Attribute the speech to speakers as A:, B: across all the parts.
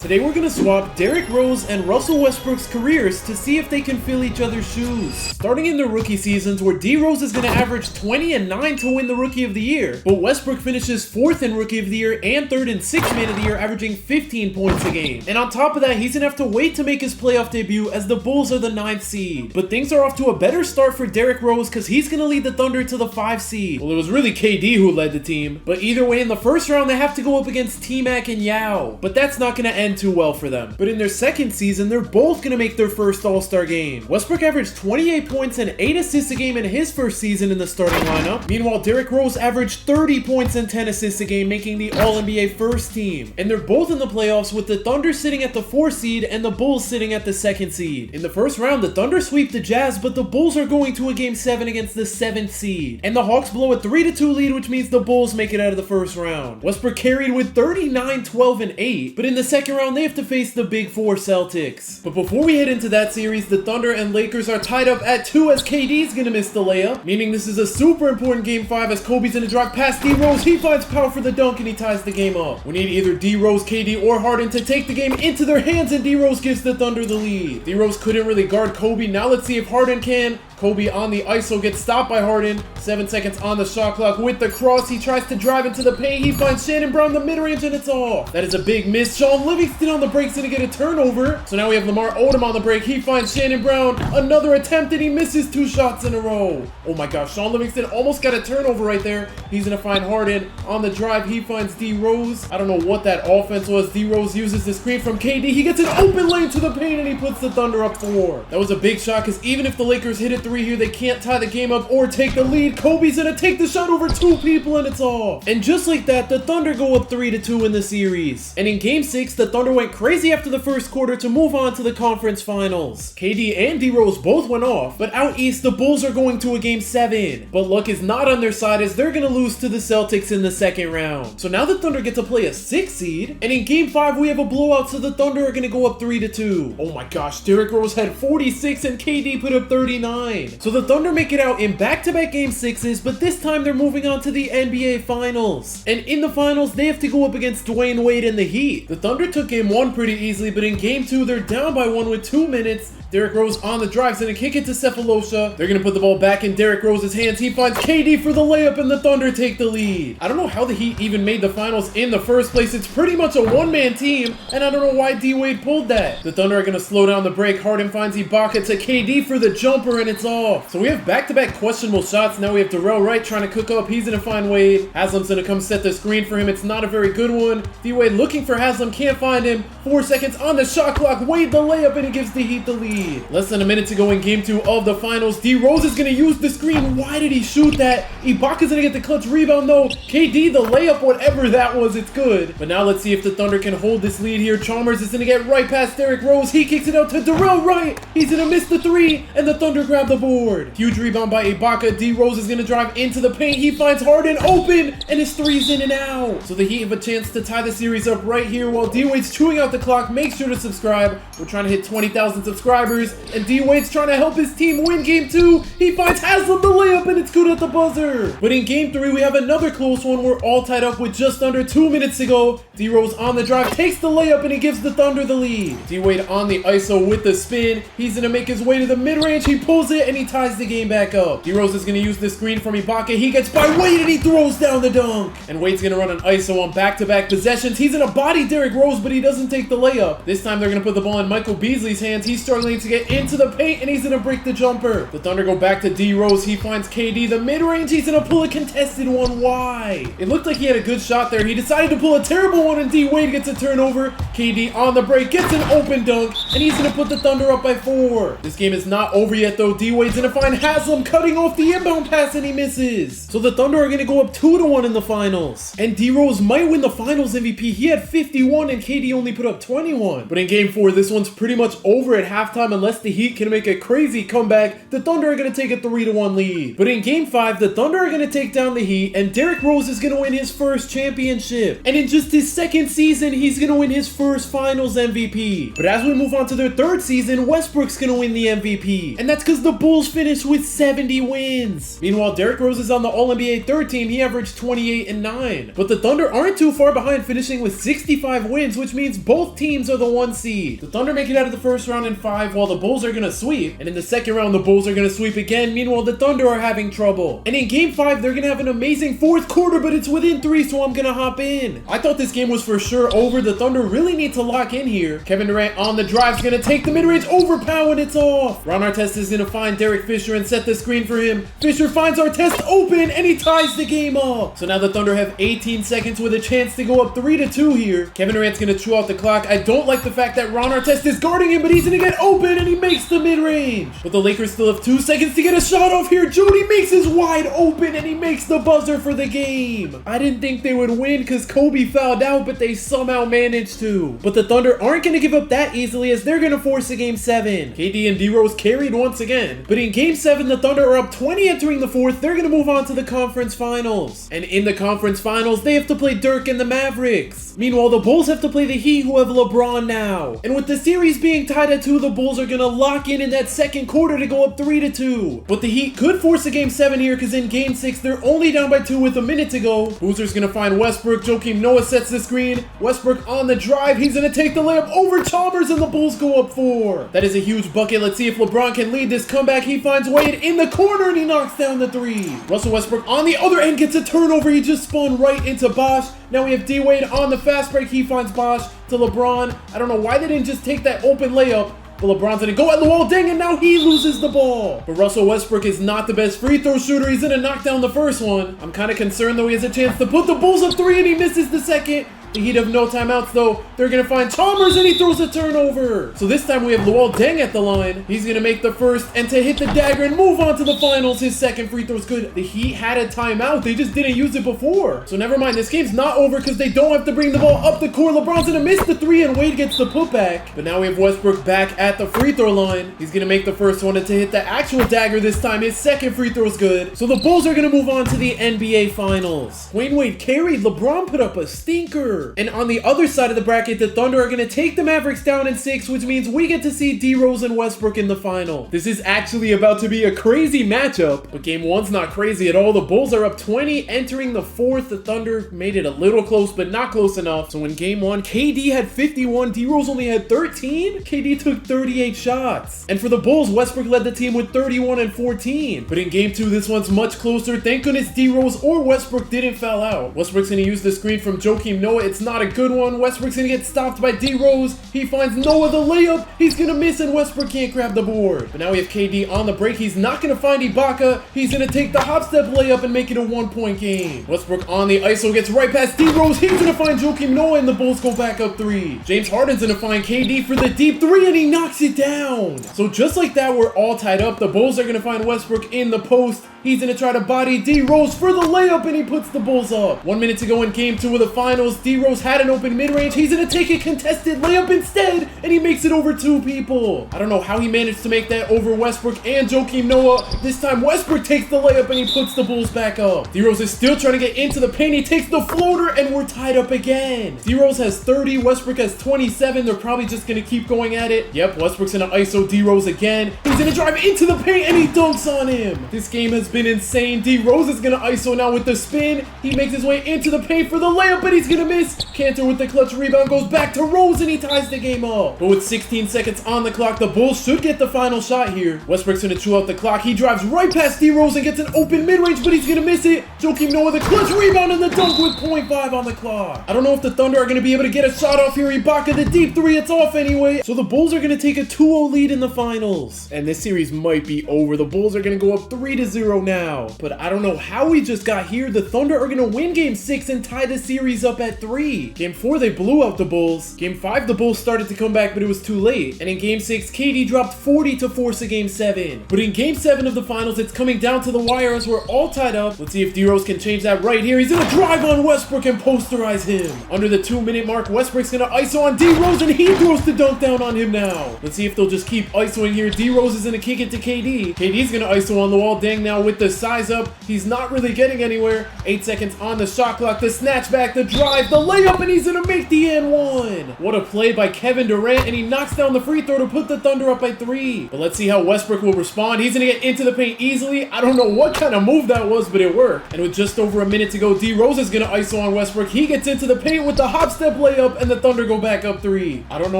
A: Today we're gonna swap Derrick Rose and Russell Westbrook's careers to see if they can fill each other's shoes. Starting in their rookie seasons, where D Rose is gonna average 20 and 9 to win the Rookie of the Year, but Westbrook finishes 4th in Rookie of the Year and 3rd in 6th Man of the Year, averaging 15 points a game. And on top of that, he's gonna have to wait to make his playoff debut as the Bulls are the 9th seed. But things are off to a better start for Derrick Rose because he's gonna lead the Thunder to the 5 seed. Well, it was really KD who led the team, but either way, in the first round, they have to go up against T-Mac and Yao. But that's not gonna end too well for them. But in their second season, they're both going to make their first All-Star game. Westbrook averaged 28 points and 8 assists a game in his first season in the starting lineup. Meanwhile, Derrick Rose averaged 30 points and 10 assists a game, making the All-NBA first team. And they're both in the playoffs with the Thunder sitting at the 4th seed and the Bulls sitting at the 2nd seed. In the first round, the Thunder sweep the Jazz, but the Bulls are going to a Game 7 against the 7th seed. And the Hawks blow a 3-2 lead, which means the Bulls make it out of the first round. Westbrook carried with 39, 12, and 8, but in the second round, they have to face the Big Four Celtics. But before we head into that series, the Thunder and Lakers are tied up at 2 as KD's gonna miss the layup, meaning this is a super important Game 5 as Kobe's gonna drop past D Rose. He finds power for the dunk and he ties the game up. We need either D Rose, KD, or Harden to take the game into their hands, and D Rose gives the Thunder the lead. D Rose couldn't really guard Kobe. Now let's see if Harden can. Kobe on the ISO gets stopped by Harden. 7 seconds on the shot clock with the cross. He tries to drive into the paint. He finds Shannon Brown the mid-range and it's off. That is a big miss. Sean Livingston on the break's gonna get a turnover. So now we have Lamar Odom on the break. He finds Shannon Brown. Another attempt and he misses 2 shots in a row. Oh my gosh, Sean Livingston almost got a turnover right there. He's gonna find Harden. On the drive, he finds D Rose. I don't know what that offense was. D Rose uses the screen from KD. He gets an open lane to the paint and he puts the Thunder up 4. That was a big shot because even if the Lakers hit a 3 here, they can't tie the game up or take the lead. Kobe's gonna take the shot over 2 people and it's off. And just like that, the Thunder go up 3-2 in the series. And in Game 6, the Thunder went crazy after the first quarter to move on to the conference finals. KD and D Rose both went off, but out east, the Bulls are going to a Game 7. But luck is not on their side as they're gonna lose to the Celtics in the second round. So now the Thunder get to play a 6 seed, and in Game 5, we have a blowout, so the Thunder are gonna go up 3-2. Oh my gosh, Derrick Rose had 46 and KD put up 39. So the Thunder make it out in back-to-back Game 6s, but this time they're moving on to the NBA Finals. And in the finals, they have to go up against Dwayne Wade and the Heat. The Thunder took Game 1 pretty easily, but in Game 2, they're down by 1 with 2 minutes. Derrick Rose on the drive, gonna kick it to Cephalosha. They're gonna put the ball back in Derrick Rose's hands. He finds KD for the layup and the Thunder take the lead. I don't know how the Heat even made the finals in the first place. It's pretty much a one-man team, and I don't know why D-Wade pulled that. The Thunder are gonna slow down the break. Harden finds Ibaka to KD for the jumper, and it's off. So we have back-to-back questionable shots. Now we have Darrell Wright trying to cook up. He's gonna find Wade. Haslam's gonna come set the screen for him. It's not a very good one. D-Wade looking for Haslam, can't find him. 4 seconds on the shot clock. Wade the layup, and he gives the Heat the lead. Less than a minute to go in Game 2 of the finals. D Rose is gonna use the screen. Why did he shoot that? Ibaka's gonna get the clutch rebound though. KD the layup, whatever that was, it's good. But now let's see if the Thunder can hold this lead here. Chalmers is gonna get right past Derrick Rose. He kicks it out to Darrell Wright. He's gonna miss the 3, and the Thunder grab the board. Huge rebound by Ibaka. D Rose is gonna drive into the paint. He finds Harden open, and his 3's in and out. So the Heat have a chance to tie the series up right here while D-Wade's chewing out the clock. Make sure to subscribe. We're trying to hit 20,000 subscribers, and D-Wade's trying to help his team win Game 2. He finds Haslam the layup, and it's good at the buzzer. But in Game 3, we have another close one. We're all tied up with just under 2 minutes to go. D-Rose on the drive, takes the layup, and he gives the Thunder the lead. D-Wade on the ISO with the spin. He's gonna make his way to the mid-range. He pulls it, and he ties the game back up. D-Rose is gonna use the screen from Ibaka. He gets by Wade, and he throws down the dunk. And Wade's gonna run an ISO on back-to-back possessions. He's gonna body Derrick Rose, but he doesn't take the layup. This time, they're gonna put the ball in Michael Beasley's hands. He's struggling to get into the paint, and he's gonna break the jumper. The Thunder go back to D Rose. He finds KD the mid-range. He's gonna pull a contested one. Why? It looked like he had a good shot there. He decided to pull a terrible one, and D Wade gets a turnover. KD on the break gets an open dunk, and he's gonna put the Thunder up by 4. This game is not over yet though. D Wade's gonna find Haslam cutting off the inbound pass, and he misses. So the Thunder are gonna go up 2-1 in the finals. And D Rose might win the finals MVP. He had 51 and KD only put up 21. But in Game 4, this one's pretty much over at halftime overtime unless the Heat can make a crazy comeback. The Thunder are going to take a 3-1 lead. But in Game 5, the Thunder are going to take down the Heat, and Derrick Rose is going to win his first championship. And in just his second season, he's going to win his first Finals MVP. But as we move on to their third season, Westbrook's going to win the MVP. And that's because the Bulls finished with 70 wins. Meanwhile, Derrick Rose is on the All-NBA third team. He averaged 28 and 9. But the Thunder aren't too far behind, finishing with 65 wins, which means both teams are the 1 seed. The Thunder make it out of the first round in 5, while the Bulls are going to sweep. And in the second round, the Bulls are going to sweep again. Meanwhile, the Thunder are having trouble. And in Game 5, they're going to have an amazing fourth quarter, but it's within 3, so I'm going to hop in. I thought this game was for sure over. The Thunder really need to lock in here. Kevin Durant on the drive is going to take the mid-range overpower, and it's off. Ron Artest is going to find Derek Fisher and set the screen for him. Fisher finds Artest open, and he ties the game up. So now the Thunder have 18 seconds with a chance to go up 3-2 here. Kevin Durant's going to chew out the clock. I don't like the fact that Ron Artest is guarding him, but he's going to get open, and he makes the mid-range. But the Lakers still have 2 seconds to get a shot off here. Jody makes his wide open, and he makes the buzzer for the game. I didn't think they would win because Kobe fouled out, but they somehow managed to. But the Thunder aren't going to give up that easily, as they're going to force a Game 7. KD and D Rose carried once again. But in Game 7, the Thunder are up 20 entering the fourth. They're going to move on to the conference finals. And in the conference finals, they have to play Dirk and the Mavericks. Meanwhile, the Bulls have to play the Heat, who have LeBron now. And with the series being tied at 2, the Bulls are going to lock in that second quarter to go up 3-2. But the Heat could force a Game 7 here, because in Game 6, they're only down by 2 with a minute to go. Boozer's going to find Westbrook. Joakim Noah sets the screen. Westbrook on the drive. He's going to take the layup over Chalmers, and the Bulls go up 4. That is a huge bucket. Let's see if LeBron can lead this comeback. He finds Wade in the corner, and he knocks down the 3. Russell Westbrook on the other end gets a turnover. He just spun right into Bosh. Now we have D-Wade on the fast break. He finds Bosh to LeBron. I don't know why they didn't just take that open layup. But LeBron's gonna go at the wall, dang, and now he loses the ball. But Russell Westbrook is not the best free throw shooter. He's gonna knock down the first one. I'm kind of concerned, though. He has a chance to put the Bulls up 3, and he misses the second. The Heat have no timeouts, though. They're going to find Chalmers, and he throws a turnover. So this time we have Luol Deng at the line. He's going to make the first, and to hit the dagger and move on to the finals. His second free throw is good. The Heat had a timeout. They just didn't use it before. So never mind. This game's not over because they don't have to bring the ball up the court. LeBron's going to miss the 3, and Wade gets the putback. But now we have Westbrook back at the free throw line. He's going to make the first one, and to hit the actual dagger this time, his second free throw is good. So the Bulls are going to move on to the NBA Finals. Dwayne Wade carried. LeBron put up a stinker. And on the other side of the bracket, the Thunder are going to take the Mavericks down in 6, which means we get to see D Rose and Westbrook in the final. This is actually about to be a crazy matchup, but Game 1's not crazy at all. The Bulls are up 20 entering the fourth. The Thunder made it a little close, but not close enough. So in Game 1, KD had 51, D Rose only had 13. KD took 38 shots. And for the Bulls, Westbrook led the team with 31 and 14. But in Game 2, this one's much closer. Thank goodness D Rose or Westbrook didn't foul out. Westbrook's going to use the screen from Joakim Noah. It's not a good one. Westbrook's gonna get stopped by D Rose. He finds Noah the layup. He's gonna miss, and Westbrook can't grab the board. But now we have KD on the break. He's not gonna find Ibaka. He's gonna take the hop step layup and make it a 1-point game. Westbrook on the ISO gets right past D Rose. He's gonna find Joakim Noah, and the Bulls go back up 3. James Harden's gonna find KD for the deep 3, and he knocks it down. So just like that, we're all tied up. The Bulls are gonna find Westbrook in the post. He's gonna try to body D Rose for the layup, and he puts the Bulls up. 1 minute to go in Game 2 of the finals. D Rose had an open mid-range. He's gonna take a contested layup instead, and he makes it over 2 people. I don't know how he managed to make that over Westbrook and Joakim Noah. This time Westbrook takes the layup, and he puts the Bulls back up. D Rose is still trying to get into the paint. He takes the floater, and we're tied up again. D Rose has 30. Westbrook has 27. They're probably just gonna keep going at it. Yep, Westbrook's gonna ISO D Rose again. He's gonna drive into the paint, and he dunks on him. This game has been insane. D Rose is gonna ISO now with the spin. He makes his way into the paint for the layup, but he's gonna miss. Cantor with the clutch rebound goes back to Rose, and he ties the game up. But with 16 seconds on the clock, the Bulls should get the final shot here. Westbrook's gonna chew out the clock. He drives right past D Rose and gets an open mid-range, but he's gonna miss it. Joakim Noah the clutch rebound and the dunk with 0.5 on the clock. I don't know if the Thunder are gonna be able to get a shot off here. Ibaka the deep 3, it's off anyway. So the Bulls are gonna take a 2-0 lead in the finals. And this series might be over. The Bulls are gonna go up 3-0 2-0 now. But I don't know how we just got here. The Thunder are gonna win Game 6 and tie the series up at 3. Game 4, they blew out the Bulls. Game 5, the Bulls started to come back, but it was too late. And in Game 6, KD dropped 40 to force a Game 7. But in Game 7 of the finals, it's coming down to the wire as we're all tied up. Let's see if D-Rose can change that right here. He's gonna drive on Westbrook and posterize him. Under the 2-minute mark, Westbrook's gonna ISO on D-Rose, and he throws the dunk down on him now. Let's see if they'll just keep ISOing here. D-Rose is gonna kick it to KD. KD's gonna ISO on the wall. Dang, now with the size up, he's not really getting anywhere. 8 seconds on the shot clock. The snatch back, the drive, the layup, and he's gonna make the N1. What a play by Kevin Durant, and he knocks down the free throw to put the Thunder up by 3. But let's see how Westbrook will respond. He's gonna get into the paint easily. I don't know what kind of move that was, but it worked. And with just over a minute to go, D-Rose is gonna ISO on Westbrook. He gets into the paint with the hop step layup, and the Thunder go back up 3. I don't know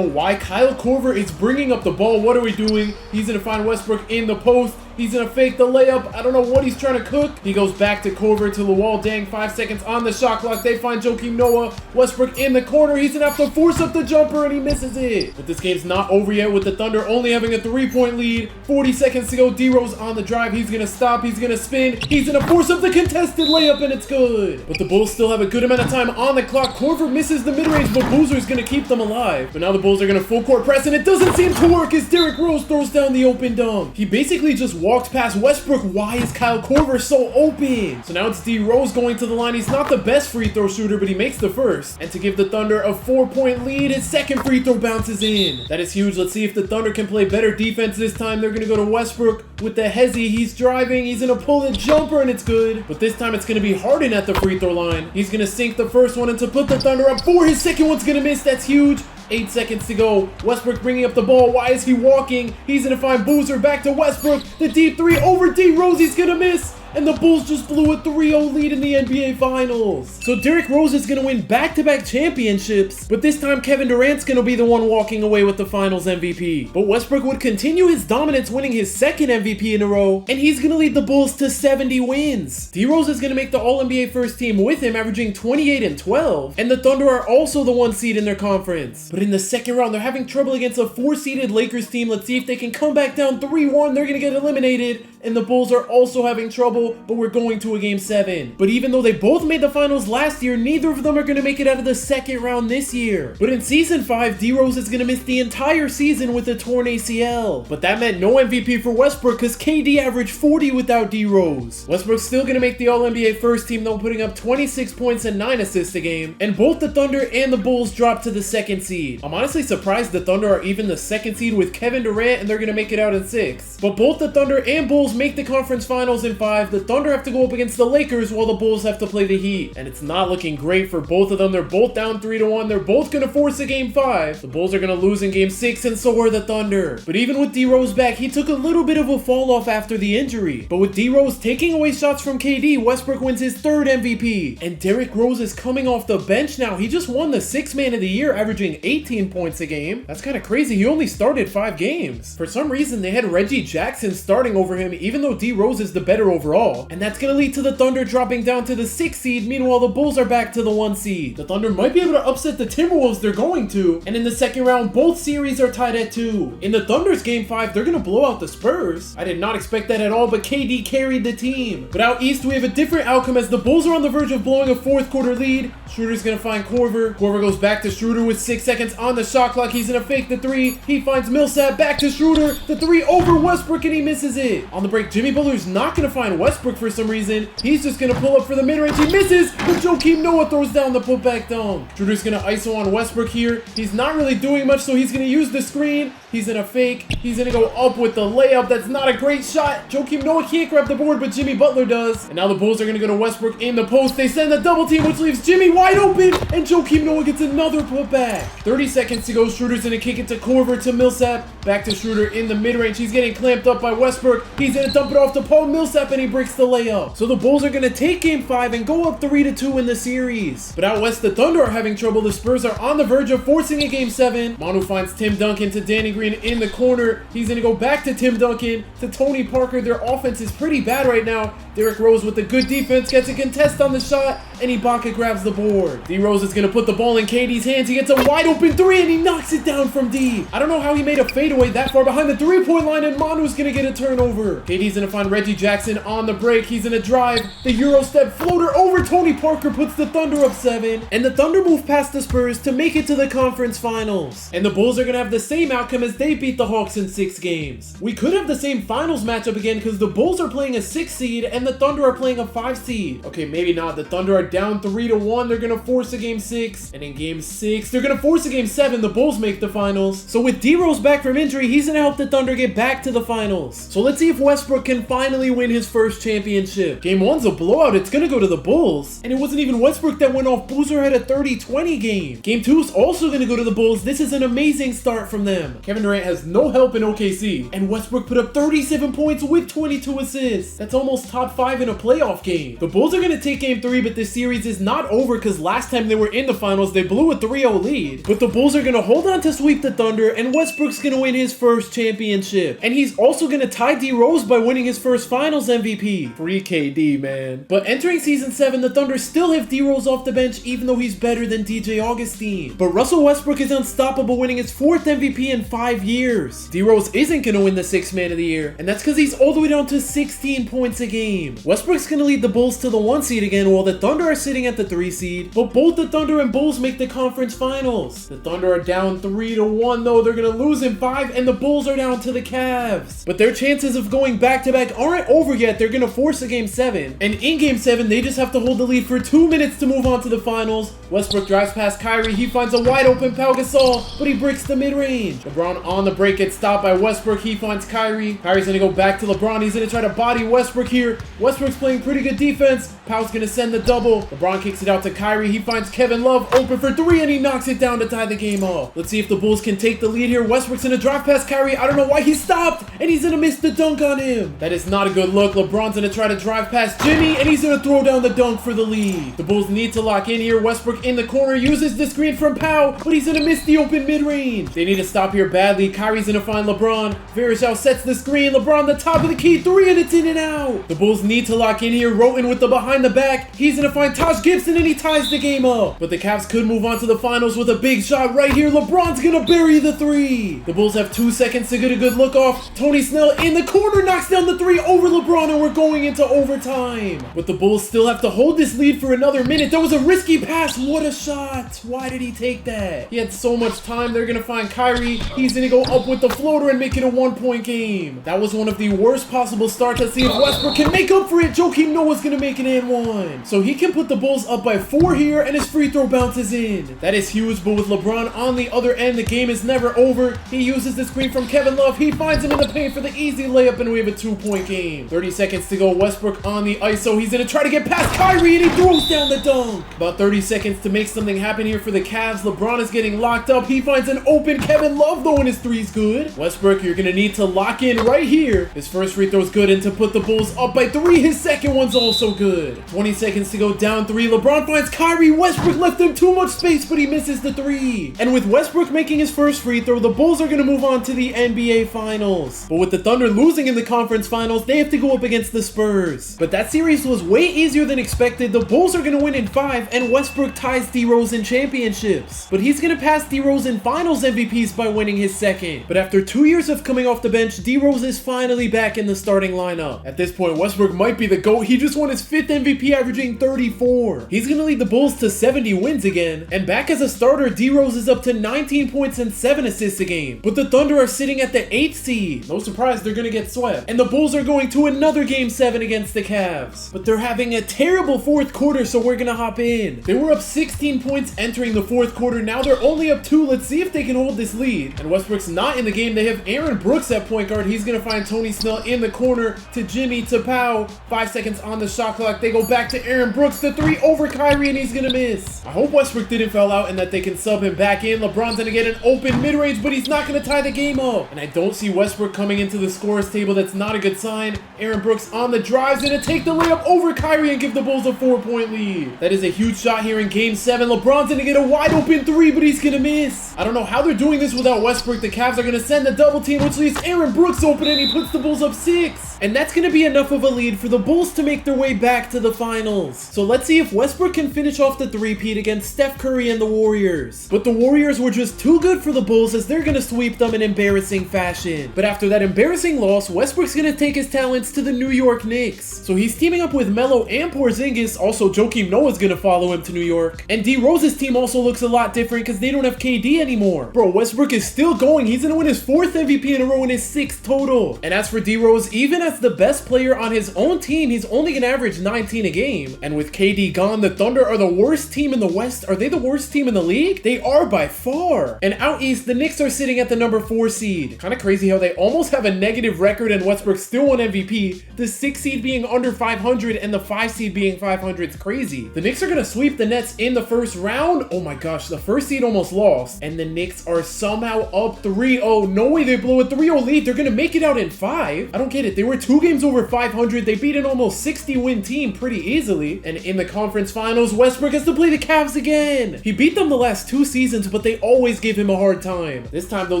A: why Kyle Korver is bringing up the ball. What are we doing? He's gonna find Westbrook in the post. He's gonna fake the layup. I don't know what he's trying to cook. He goes back to Korver to the wall. Dang, 5 seconds on the shot clock. They find Joakim Noah. Westbrook in the corner. He's gonna have to force up the jumper, and he misses it. But this game's not over yet with the Thunder only having a 3-point lead. 40 seconds to go. D-Rose on the drive. He's gonna stop. He's gonna spin. He's gonna force up the contested layup, and it's good. But the Bulls still have a good amount of time on the clock. Korver misses the mid-range, but Boozer's gonna keep them alive. But now the Bulls are gonna full court press, and it doesn't seem to work as Derrick Rose throws down the open dunk. He basically just walked past Westbrook. Why is Kyle Korver so open? So now it's D Rose going to the line. He's not the best free throw shooter, but he makes the first. And to give the Thunder a 4-point lead, his second free throw bounces in. That is huge. Let's see if the Thunder can play better defense this time. They're going to go to Westbrook with the hezzy. He's driving. He's going to pull the jumper, and it's good. But this time it's going to be Harden at the free throw line. He's going to sink the first one, and to put the Thunder up 4, his second one's going to miss. That's huge. 8 seconds to go. Westbrook bringing up the ball. Why is he walking? He's going to find Boozer. Back to Westbrook. The deep 3 over D Rose. He's going to miss. And the Bulls just blew a 3-0 lead in the NBA Finals. So Derrick Rose is going to win back-to-back championships, but this time Kevin Durant's going to be the one walking away with the Finals MVP. But Westbrook would continue his dominance, winning his second MVP in a row, and he's going to lead the Bulls to 70 wins. D-Rose is going to make the All-NBA first team with him, averaging 28 and 12, and the Thunder are also the 1 seed in their conference. But in the second round, they're having trouble against a 4-seeded Lakers team. Let's see if they can come back down 3-1. They're going to get eliminated, and the Bulls are also having trouble, but we're going to a Game 7. But even though they both made the finals last year, neither of them are going to make it out of the second round this year. But in Season 5, D-Rose is going to miss the entire season with a torn ACL. But that meant no MVP for Westbrook because KD averaged 40 without D-Rose. Westbrook's still going to make the All-NBA first team though, putting up 26 points and 9 assists a game. And both the Thunder and the Bulls dropped to the 2nd seed. I'm honestly surprised the Thunder are even the 2nd seed with Kevin Durant, and they're going to make it out in 6. But both the Thunder and Bulls make the conference finals in 5. The Thunder have to go up against the Lakers while the Bulls have to play the Heat. And it's not looking great for both of them. They're both down 3-1. They're both going to force a Game 5. The Bulls are going to lose in Game 6, and so are the Thunder. But even with D-Rose back, he took a little bit of a fall off after the injury. But with D-Rose taking away shots from KD, Westbrook wins his 3rd MVP. And Derrick Rose is coming off the bench now. He just won the 6th Man of the Year, averaging 18 points a game. That's kind of crazy. He only started 5 games. For some reason, they had Reggie Jackson starting over him, even though D-Rose is the better overall. And that's going to lead to the Thunder dropping down to the 6th seed. Meanwhile, the Bulls are back to the 1 seed. The Thunder might be able to upset the Timberwolves. They're going to. And in the second round, both series are tied at 2. In the Thunder's Game 5, they're going to blow out the Spurs. I did not expect that at all, but KD carried the team. But out east, we have a different outcome as the Bulls are on the verge of blowing a 4th quarter lead. Schroeder's going to find Korver. Korver goes back to Schroeder with 6 seconds on the shot clock. He's going to fake the 3. He finds Millsap. Back to Schroeder. The 3 over Westbrook, and he misses it. On the break, Jimmy Butler's not going to find Westbrook for some reason. He's just going to pull up for the mid-range. He misses, but Joakim Noah throws down the putback dunk. Schroeder's going to ISO on Westbrook here. He's not really doing much, so he's going to use the screen. He's going to fake. He's going to go up with the layup. That's not a great shot. Joakim Noah can't grab the board, but Jimmy Butler does. And now the Bulls are going to go to Westbrook in the post. They send the double team, which leaves Jimmy wide open, and Joakim Noah gets another putback. 30 seconds to go. Schroeder's going to kick it to Korver to Millsap. Back to Schroeder in the mid-range. He's getting clamped up by Westbrook. He's going to dump it off to Paul Millsap, and he breaks the layup. So the Bulls are going to take Game 5 and go up 3-2 in the series. But out west, the Thunder are having trouble. The Spurs are on the verge of forcing a Game 7. Manu finds Tim Duncan to Danny Green in the corner. He's going to go back to Tim Duncan to Tony Parker. Their offense is pretty bad right now. Derrick Rose with a good defense gets a contest on the shot, and Ibaka grabs the board. D Rose is going to put the ball in KD's hands. He gets a wide open 3, and he knocks it down from deep. I don't know how he made a fadeaway that far behind the 3-point line, and Manu's going to get a turnover. KD's gonna find Reggie Jackson on the break. He's gonna drive. The Euro step floater over Tony Parker puts the Thunder up 7. And the Thunder move past the Spurs to make it to the conference finals. And the Bulls are gonna have the same outcome as they beat the Hawks in 6 games. We could have the same finals matchup again because the Bulls are playing a 6 seed and the Thunder are playing a 5 seed. Okay, maybe not. The Thunder are down 3-1. They're gonna force a game 6. And in game 6, they're gonna force a game 7. The Bulls make the finals. So with D Rose back from injury, he's gonna help the Thunder get back to the finals. So let's see if Westbrook can finally win his first championship. Game 1's a blowout. It's gonna go to the Bulls. And it wasn't even Westbrook that went off. Boozer had a 30-20 game. Game 2's also gonna go to the Bulls. This is an amazing start from them. Kevin Durant has no help in OKC. And Westbrook put up 37 points with 22 assists. That's almost top 5 in a playoff game. The Bulls are gonna take game 3, but this series is not over because last time they were in the finals, they blew a 3-0 lead. But the Bulls are gonna hold on to sweep the Thunder, and Westbrook's gonna win his first championship. And he's also gonna tie D Rose by winning his first finals MVP. Free KD, man. But entering season 7, the Thunder still have D Rose off the bench, even though he's better than DJ Augustine. But Russell Westbrook is unstoppable, winning his 4th MVP in 5 years. D Rose isn't gonna win the 6th man of the year, and that's because he's all the way down to 16 points a game. Westbrook's gonna lead the Bulls to the 1 seed again, while the Thunder are sitting at the 3 seed. But both the Thunder and Bulls make the conference finals. The Thunder are down 3-1 though. They're gonna lose in 5, and the Bulls are down to the Cavs. But their chances of going back-to-back aren't over yet. They're gonna force a game 7. And in game 7, they just have to hold the lead for 2 minutes to move on to the finals. Westbrook drives past Kyrie. He finds a wide open Pau Gasol, but he breaks the mid-range. LeBron on the break gets stopped by Westbrook. He finds Kyrie. Kyrie's gonna go back to LeBron. He's gonna try to body Westbrook here. Westbrook's playing pretty good defense. Pau's gonna send the double. LeBron kicks it out to Kyrie. He finds Kevin Love open for 3, and he knocks it down to tie the game off. Let's see if the Bulls can take the lead here. Westbrook's gonna drive past Kyrie. I don't know why he stopped, and he's gonna miss the dunk on him. That is not a good look. LeBron's gonna try to drive past Jimmy, and he's gonna throw down the dunk for the lead. The Bulls need to lock in here. Westbrook in the corner uses the screen from Pau, but he's gonna miss the open mid-range. They need to stop here badly. Kyrie's gonna find LeBron. Varejao sets the screen. LeBron the top of the key 3, and it's in and out. The Bulls need to lock in here. Roten with the behind the back. He's gonna find Taj Gibson, and he ties the game up. But the Cavs could move on to the finals with a big shot right here. LeBron's gonna bury the 3. The Bulls have 2 seconds to get a good look off. Tony Snell in the corner knocks down the 3 over LeBron, and we're going into overtime. But the Bulls still have to hold this lead for another minute. That was a risky pass. What a shot. Why did he take that? He had so much time. They're gonna find Kyrie. He's gonna go up with the floater and make it a 1-point game. That was one of the worst possible starts. Let's see if Westbrook can make up for it. Joakim Noah's gonna make an and-1. So he can put the Bulls up by 4 here, and his free throw bounces in. That is huge, but with LeBron on the other end, the game is never over. He uses the screen from Kevin Love. He finds him in the paint for the easy layup, and we have a 2-point game. 30 seconds to go. Westbrook on the ISO. He's gonna try to get past Kyrie, and he throws down the dunk. About 30 seconds to make something happen here for the Cavs. LeBron is getting locked up. He finds an open Kevin Love, though, and his 3's good. Westbrook, you're gonna need to lock in right here. His first free throw is good, and to put the Bulls up by 3, his second one's also good. 20 seconds to go, down 3. LeBron finds Kyrie. Westbrook left him too much space, but he misses the 3. And with Westbrook making his first free throw, the Bulls are gonna move on to the NBA Finals. But with the Thunder losing in the conference finals, they have to go up against the Spurs. But that series was way easier than expected. The Bulls are gonna win in 5, and Westbrook ties D Rose in championships. But he's gonna pass D Rose in finals MVPs by winning his 2nd. But after 2 years of coming off the bench, D Rose is finally back in the starting lineup. At this point, Westbrook might be the GOAT. He just won his 5th MVP, averaging 34. He's gonna lead the Bulls to 70 wins again. And back as a starter, D Rose is up to 19 points and 7 assists a game. But the Thunder are sitting at the 8th seed. No surprise, they're gonna get swept. And the Bulls are going to another game 7 against the Cavs. But they're having a terrible 4th quarter, so we're gonna hop in. They were up 16 points entering the 4th quarter. Now they're only up 2. Let's see if they can hold this lead. And Westbrook's not in the game. They have Aaron Brooks at point guard. He's gonna find Tony Snell in the corner to Jimmy to Pau. 5 seconds on the shot clock. They go back to Aaron Brooks. The 3 over Kyrie, and he's gonna miss. I hope Westbrook didn't foul out and that they can sub him back in. LeBron's gonna get an open mid-range, but he's not gonna tie the game up. And I don't see Westbrook coming into the scorer's table. That's not a good sign. Aaron Brooks on the drive's gonna take the layup over Kyrie and give the Bulls a 4-point lead. That is a huge shot here in game Game 7, LeBron's gonna get a wide open three, but he's gonna miss. I don't know how they're doing this without Westbrook. The Cavs are gonna send the double team, which leaves Aaron Brooks open, and he puts the Bulls up 6. And that's gonna be enough of a lead for the Bulls to make their way back to the finals. So let's see if Westbrook can finish off the three-peat against Steph Curry and the Warriors. But the Warriors were just too good for the Bulls, as they're gonna sweep them in embarrassing fashion. But after that embarrassing loss, Westbrook's gonna take his talents to the New York Knicks. So he's teaming up with Melo and Porzingis. Also, Joakim Noah's gonna follow him to New York. And D Rose's team also looks a lot different because they don't have KD anymore. Bro, Westbrook is still going. He's gonna win his 4th MVP in a row and his 6th total. And as for D Rose, even as the best player on his own team, he's only gonna average 19 a game. And with KD gone, the Thunder are the worst team in the West. Are they the worst team in the league? They are by far. And out east, the Knicks are sitting at the number 4 seed. Kind of crazy how they almost have a negative record and Westbrook still won MVP. The 6 seed being under 500 and the 5 seed being 500 is crazy. The Knicks are gonna sweep the Nets in the first round. Oh my gosh, the first seed almost lost. And the Knicks are somehow up 3-0. No way they blew a 3-0 lead. They're gonna make it out in 5. I don't get it. They were 2 games over 500. They beat an almost 60-win team pretty easily. And in the conference finals, Westbrook has to play the Cavs again. He beat them the last 2 seasons, but they always give him a hard time. This time though,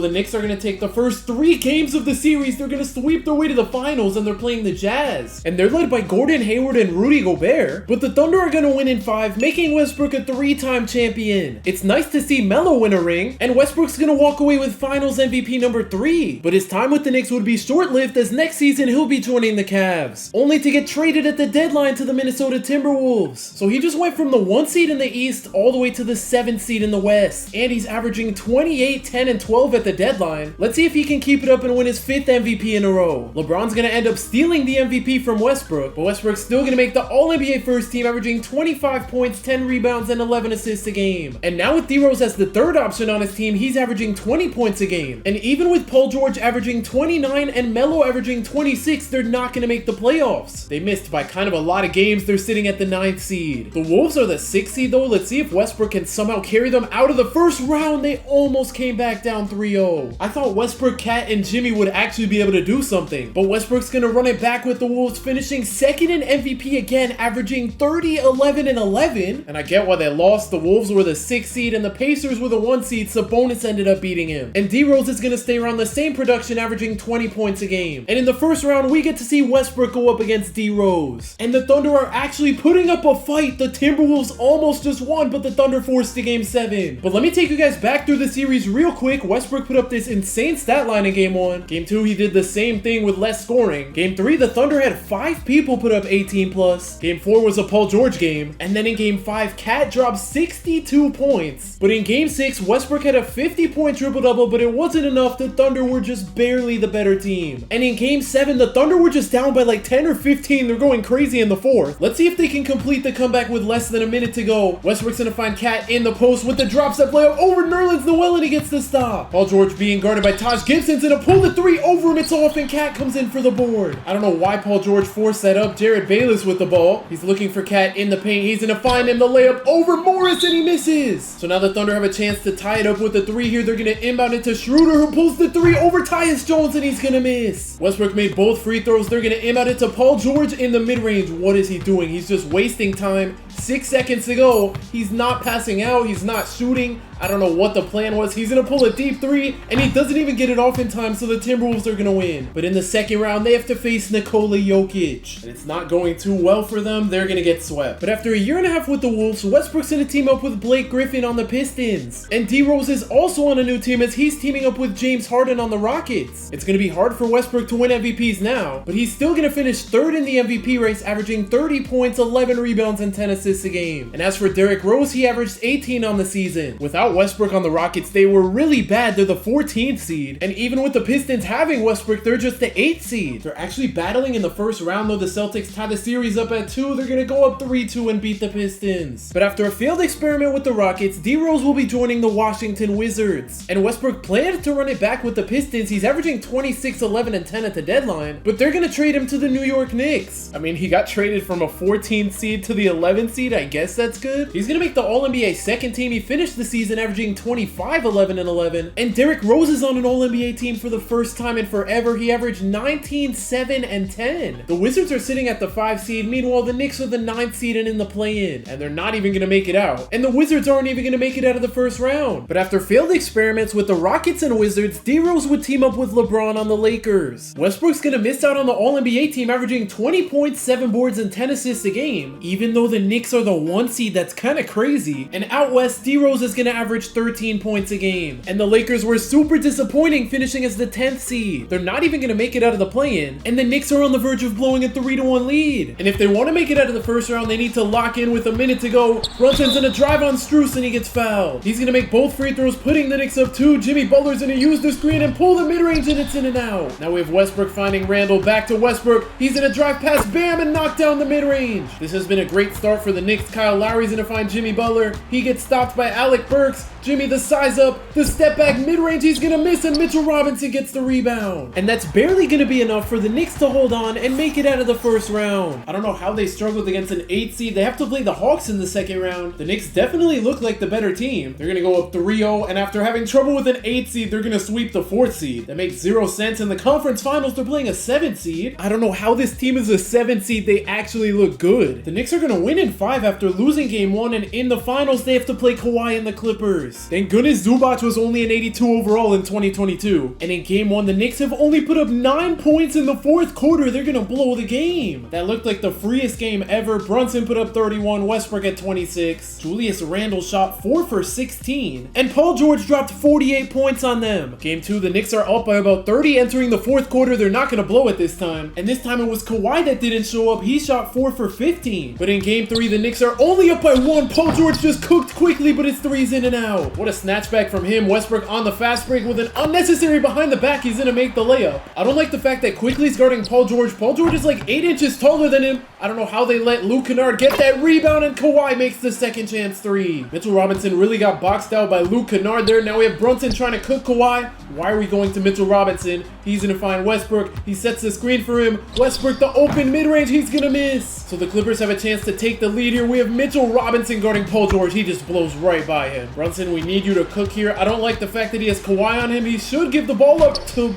A: the Knicks are gonna take the first 3 games of the series. They're gonna sweep their way to the finals, and they're playing the Jazz. And they're led by Gordon Hayward and Rudy Gobert. But the Thunder are gonna win in 5, making Westbrook a 3-time champion. It's nice to see Melo win a ring, and Westbrook's gonna walk away with finals MVP number 3. But his time with the Knicks would be short-lived, as next season he'll be joining the Cavs, only to get traded at the deadline to the Minnesota Timberwolves. So he just went from the 1 seed in the East all the way to the 7th seed in the West, and he's averaging 28, 10, and 12 at the deadline. Let's see if he can keep it up and win his 5th MVP in a row. LeBron's gonna end up stealing the MVP from Westbrook, but Westbrook's still gonna make the All-NBA first team, averaging 25 points, 10 rebounds, and 11 assists a game. And now with D Rose as the 3rd option on his team, he's averaging 20 points a game. And even with Paul George averaging 29 and Melo averaging 26, they're not gonna make the playoffs. They missed by kind of a lot of games. They're sitting at the 9th seed. The Wolves are the 6th seed though. Let's see if Westbrook can somehow carry them out of the first round. They almost came back down 3-0. I thought Westbrook, Cat, and Jimmy would actually be able to do something, but Westbrook's gonna run it back with the Wolves, finishing 2nd in MVP again, averaging 30, 11, and 11. And I get why they lost. The Wolves were the 6th seed and the Pacers were the 1 seed. Sabonis ended up beating him. And D Rose is gonna stay around the same production, averaging 20 points a game. And in the first round, we get to see Westbrook go up against D Rose. And the Thunder are actually putting up a fight. The Timberwolves almost just won, but the Thunder forced to Game 7. But let me take you guys back through the series real quick. Westbrook put up this insane stat line in Game 1. Game 2, he did the same thing with less scoring. Game 3, the Thunder had 5 people put up 18 plus. Game 4 was a Paul George game. And then in Game 5, Cat dropped 62 points. But in Game 6, Westbrook had a 50-point triple-double, but it wasn't enough. The Thunder were just barely the better team. And in Game 7, the Thunder were just down by like 10 or 15. They're going crazy in the 4th. Let's see if they can complete the comeback with less than a minute to go. Westbrook's gonna find Cat in the post with the drop step layup over Nerlens Noel, and he gets the stop. Paul George being guarded by Taj Gibson's gonna pull the 3 over him. It's off, and Cat comes in for the board. I don't know why Paul George forced that up. Jared Bayless with the ball. He's looking for Cat in the paint. He's gonna find him the layup over Morris, and he misses. So now the Thunder have a chance to tie it up with the 3 here. They're gonna inbound it to Schroeder, who pulls the 3 over Tyus Jones, and he's gonna miss. Westbrook made both free throws. They're gonna inbound it to Paul George in the mid-range. What is he doing? He's just wasting time. 6 seconds to go. He's not passing out. He's not shooting. I don't know what the plan was. He's gonna pull a deep 3, and he doesn't even get it off in time, so the Timberwolves are gonna win. But in the second round, they have to face Nikola Jokic, and it's not going too well for them. They're gonna get swept. But after a year and a half with the Wolves, Westbrook's gonna team up with Blake Griffin on the Pistons. And D Rose is also on a new team, as he's teaming up with James Harden on the Rockets. It's gonna be hard for Westbrook to win MVPs now, but he's still gonna finish 3rd in the MVP race, averaging 30 points, 11 rebounds, and 10 assists a game. And as for Derrick Rose, he averaged 18 on the season. Without Westbrook on the Rockets, they were really bad. They're the 14th seed. And even with the Pistons having Westbrook, they're just the 8th seed. They're actually battling in the first round, though. The Celtics tie the series up at 2. They're gonna go up 3-2 and beat the Pistons. But after a failed experiment with the Rockets, D Rose will be joining the Washington Wizards. And Westbrook planned to run it back with the Pistons. He's averaging 26, 11, and 10 at the deadline, but they're gonna trade him to the New York Knicks. I mean, he got traded from a 14th seed to the 11th seed. seed, I guess that's good. He's gonna make the All-NBA second team. He finished the season averaging 25, 11, and 11. And Derrick Rose is on an All-NBA team for the first time in forever. He averaged 19, 7, and 10. The Wizards are sitting at the 5 seed. Meanwhile, the Knicks are the 9th seed and in the play-in. And they're not even gonna make it out. And the Wizards aren't even gonna make it out of the first round. But after failed experiments with the Rockets and Wizards, D-Rose would team up with LeBron on the Lakers. Westbrook's gonna miss out on the All-NBA team, averaging 20 points, 7 boards, and 10 assists a game, even though the Knicks are the 1 seed. That's kind of crazy. And out west, D-Rose is gonna average 13 points a game. And the Lakers were super disappointing, finishing as the 10th seed. They're not even gonna make it out of the play-in, and the Knicks are on the verge of blowing a 3-1 lead. And if they want to make it out of the first round, they need to lock in with a minute to go. Brunson's gonna drive on Strus and he gets fouled. He's gonna make both free throws, putting the Knicks up 2. Jimmy Butler's gonna use the screen and pull the mid-range, and it's in and out. Now we have Westbrook finding Randall. Back to Westbrook. He's gonna drive past Bam and knock down the mid-range. This has been a great start for the Knicks. Kyle Lowry's gonna find Jimmy Butler. He gets stopped by Alec Burks. Jimmy the size up, the step back mid-range, he's gonna miss, and Mitchell Robinson gets the rebound. And that's barely gonna be enough for the Knicks to hold on and make it out of the first round. I don't know how they struggled against an 8 seed. They have to play the Hawks in the second round. The Knicks definitely look like the better team. They're gonna go up 3-0, and after having trouble with an 8 seed, they're gonna sweep the 4th seed. That makes 0 sense. In the conference finals, they're playing a 7 seed. I don't know how this team is a 7 seed. They actually look good. The Knicks are gonna win in 5 after losing game 1, and in the finals, they have to play Kawhi and the Clippers. Thank goodness Zubac was only an 82 overall in 2022. And in game 1, the Knicks have only put up 9 points in the 4th quarter. They're gonna blow the game. That looked like the freest game ever. Brunson put up 31, Westbrook at 26. Julius Randle shot 4 for 16. And Paul George dropped 48 points on them. Game 2, the Knicks are up by about 30 entering the 4th quarter. They're not gonna blow it this time. And this time it was Kawhi that didn't show up. He shot 4 for 15. But in game 3, the Knicks are only up by 1. Paul George just cooked quickly, but his 3's in and out. What a snatchback from him. Westbrook on the fast break with an unnecessary behind the back. He's gonna make the layup. I don't like the fact that Quickly's guarding Paul George. Paul George is like 8 inches taller than him. I don't know how they let Luke Kennard get that rebound, and Kawhi makes the second chance 3. Mitchell Robinson really got boxed out by Luke Kennard there. Now we have Brunson trying to cook Kawhi. Why are we going to Mitchell Robinson? He's gonna find Westbrook. He sets the screen for him. Westbrook, the open mid-range, he's gonna miss. So the Clippers have a chance to take the lead here. We have Mitchell Robinson guarding Paul George. He just blows right by him. Brunson, we need you to cook here. I don't like the fact that he has Kawhi on him. He should give the ball up to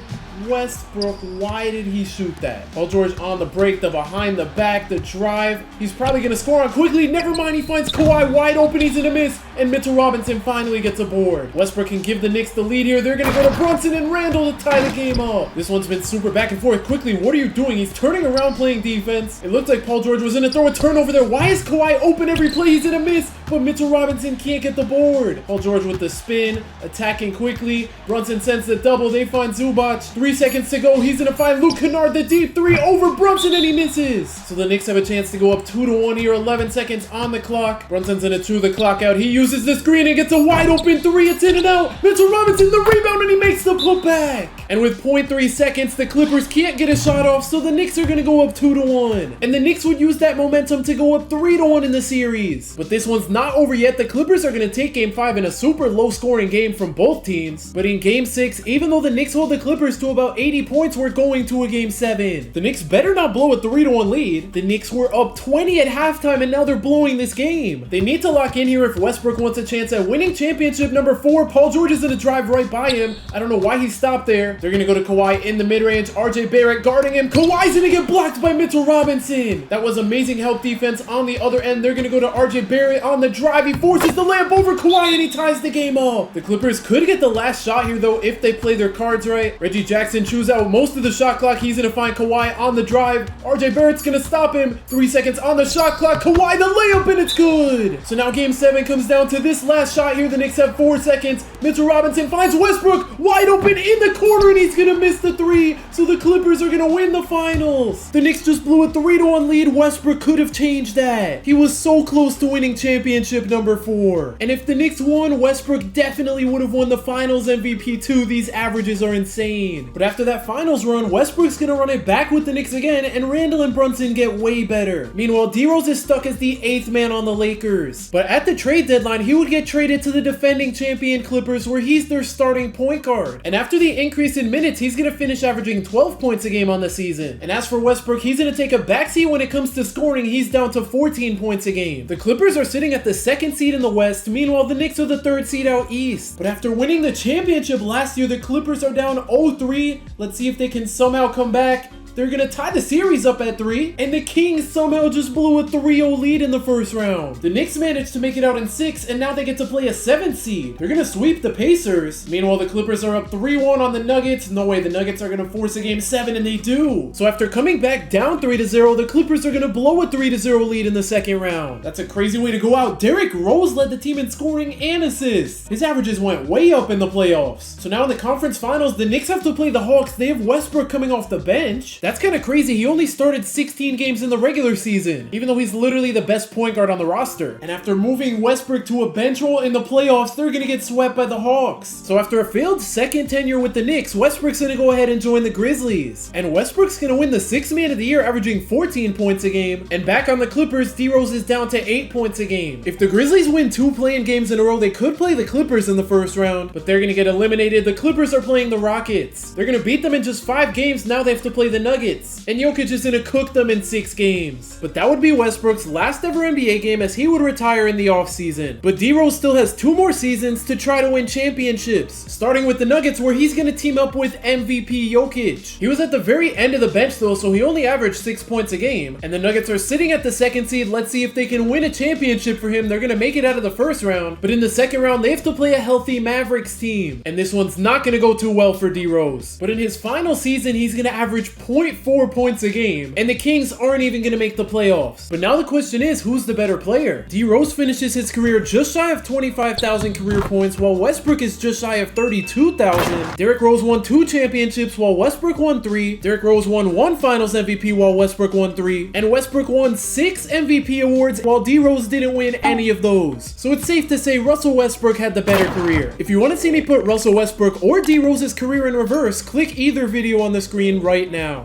A: Westbrook. Why did he shoot that? Paul George on the break, the behind the back, the drive. He's probably going to score on Quickly. Never mind, he finds Kawhi wide open. He's going to miss, and Mitchell Robinson finally gets a board. Westbrook can give the Knicks the lead here. They're going to go to Brunson and Randall to tie the game up. This one's been super back and forth. Quickly, what are you doing? He's turning around playing defense. It looked like Paul George was going to throw a turnover there. Why is Kawhi open every play? He's going to miss, but Mitchell Robinson can't get the board. Paul George with the spin, attacking Quickly. Brunson sends the double. They find Zubac. 3 seconds to go. He's gonna find Luke Kennard, the deep 3 over Brunson, and he misses. So the Knicks have a chance to go up 2-1 here. 11 seconds on the clock. Brunson's gonna chew the clock out. He uses the screen and gets a wide open 3. It's in and out. Mitchell Robinson the rebound, and he makes the putback. And with 0.3 seconds, the Clippers can't get a shot off, so the Knicks are gonna go up 2-1. And the Knicks would use that momentum to go up 3-1 in the series. But this one's not over yet. The Clippers are gonna take game 5 in a super low scoring game from both teams. But in game 6, even though the Knicks hold the Clippers to about 80 points, we're going to a game 7. The Knicks better not blow a 3-1 lead. The Knicks were up 20 at halftime, and now they're blowing this game. They need to lock in here if Westbrook wants a chance at winning championship number 4. Paul George is gonna drive right by him. I don't know why he stopped there. They're gonna go to Kawhi in the mid-range. RJ Barrett guarding him. Kawhi's gonna get blocked by Mitchell Robinson. That was amazing help defense on the other end. They're gonna go to RJ Barrett on the drive. He forces the layup over Kawhi, and he ties the game up. The Clippers could get the last shot here though if they play their cards right. Reggie Jackson chews out most of the shot clock. He's gonna find Kawhi on the drive. RJ Barrett's gonna stop him. 3 seconds on the shot clock. Kawhi the layup, and it's good. So now game 7 comes down to this last shot here. The Knicks have 4 seconds. Mitchell Robinson finds Westbrook wide open in the corner, and he's gonna miss the 3. So the Clippers are gonna win the finals. The Knicks just blew a 3-1 lead. Westbrook could have changed that. He was so close to winning championship number 4. And if the Knicks won, Westbrook definitely would have won the finals MVP too. These averages are insane. But after that finals run, Westbrook's gonna run it back with the Knicks again, and Randall and Brunson get way better. Meanwhile, D-Rose is stuck as the 8th man on the Lakers. But at the trade deadline, he would get traded to the defending champion Clippers, where he's their starting point guard. And after the increase this in minutes, he's going to finish averaging 12 points a game on the season. And as for Westbrook, he's going to take a backseat when it comes to scoring. He's down to 14 points a game. The Clippers are sitting at the 2nd seed in the West. Meanwhile, the Knicks are the 3rd seed out East. But after winning the championship last year, the Clippers are down 0-3. Let's see if they can somehow come back. They're gonna tie the series up at 3, and the Kings somehow just blew a 3-0 lead in the first round. The Knicks managed to make it out in 6, and now they get to play a 7th seed. They're gonna sweep the Pacers. Meanwhile, the Clippers are up 3-1 on the Nuggets. No way, the Nuggets are gonna force a game 7, and they do. So after coming back down 3-0, the Clippers are gonna blow a 3-0 lead in the 2nd round. That's a crazy way to go out. Derrick Rose led the team in scoring and assists. His averages went way up in the playoffs. So now in the conference finals, the Knicks have to play the Hawks. They have Westbrook coming off the bench. That's kind of crazy. He only started 16 games in the regular season, even though he's literally the best point guard on the roster. And after moving Westbrook to a bench role in the playoffs, they're gonna get swept by the Hawks. So after a failed 2nd tenure with the Knicks, Westbrook's gonna go ahead and join the Grizzlies. And Westbrook's gonna win the 6th Man of the Year, averaging 14 points a game. And back on the Clippers, D-Rose is down to 8 points a game. If the Grizzlies win 2 play-in games in a row, they could play the Clippers in the first round, but they're gonna get eliminated. The Clippers are playing the Rockets. They're gonna beat them in just 5 games. Now they have to play the Nuggets. And Jokic is gonna cook them in 6 games. But that would be Westbrook's last ever NBA game, as he would retire in the offseason. But D-Rose still has 2 more seasons to try to win championships, starting with the Nuggets, where he's gonna team up with MVP Jokic. He was at the very end of the bench though, so he only averaged 6 points a game. And the Nuggets are sitting at the 2nd seed. Let's see if they can win a championship for him. They're gonna make it out of the first round, but in the 2nd round, they have to play a healthy Mavericks team. And this one's not gonna go too well for D-Rose. But in his final season, he's gonna average 0.4 points a game, and the Kings aren't even gonna make the playoffs. But now the question is, who's the better player? D-Rose finishes his career just shy of 25,000 career points, while Westbrook is just shy of 32,000. Derrick Rose won 2 championships while Westbrook won 3. Derrick Rose won 1 Finals MVP while Westbrook won 3. And Westbrook won 6 MVP awards while D-Rose didn't win any of those. So it's safe to say Russell Westbrook had the better career. If you want to see me put Russell Westbrook or D-Rose's career in reverse, click either video on the screen right now.